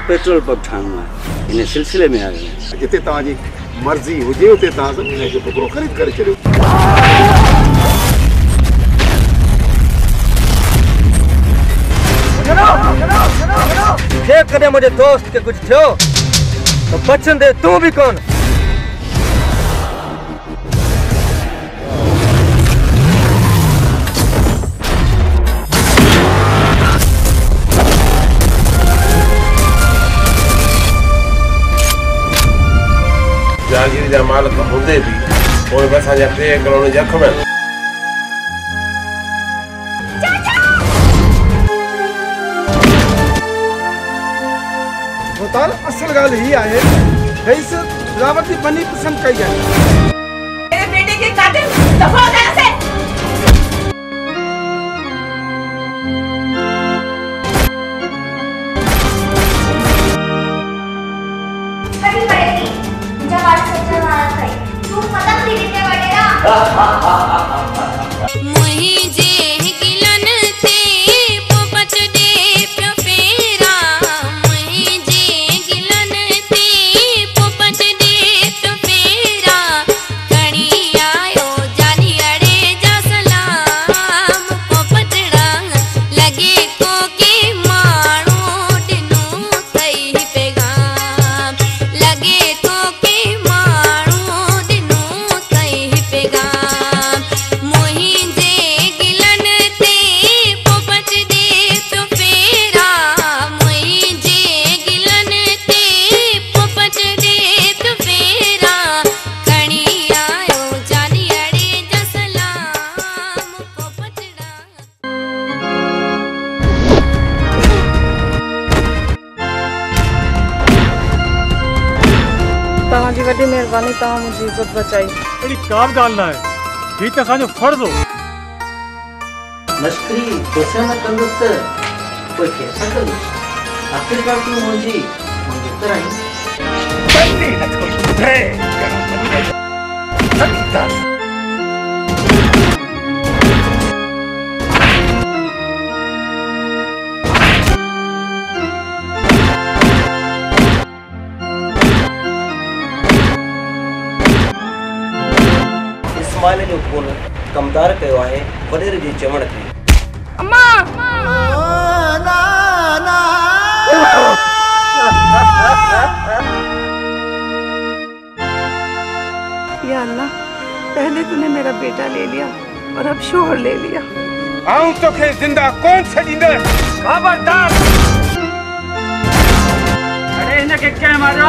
Petrol pump Thane आहे, इन सिलसिले में आयो आहियां। जिते तव्हांजी मर्ज़ी हुजे उते तव्हां ज़मीन जो टुकड़ो ख़रीद करे छॾियो। कदे मुझे दोस्त के कुछ थियो तो बचन दे तू भी कौन। जागीर जा मालिक हूंदे भी पोइ बि असांजा 3 एकड़ उन जख में। मुताल असल ॻाल्हि ही आहे रईस रावत जी बनी पसंद कई है। मेरे बेटे के कातिल दफा हो जाए से। कभी पड़ेगी जब आज सच्चा मारा था तू पतंग खरीदने वालेगा। मोही जे गिलन थे पोपट दे प्योफेरा। मोही जे गिलन थे पोपट दे प्योफेरा। कणी आयो जानी अड़े जा सलाम पोपटड़ा लगे को के माणो दिनो थई पैगाम। लगे को के माणो दिनो थई पैगाम। मोही जे गिलन थे पोपट दे प्योफेरा। मोही जे गिलन थे पोपट दे प्योफेरा। कणी आयो जानी अड़े जा सलाम पोपटड़ा। तव्हांजी वॾी महिरबानी, तव्हां मुंहिंजी इज़त बचाई। अहिड़ी का बि ॻाल्हि न आहे, हीउ त असांजो फर्ज़ हो। मस्करी तोसां न कंदुसि त कोई कंहिंसां कंदुसि। आख़िरकार तूं मुंहिंजी पुत्र आहीं। इस्माइल जो फोन कमदार कयो आहे वॾेरे जे चवण ते। या अल्लाह, पहले तूने मेरा बेटा ले लिया और अब शोहर ले लिया। आऊं तोखे जिंदा कौन छॾींदुसि। खबरदार। अरे इनके क्या मारा।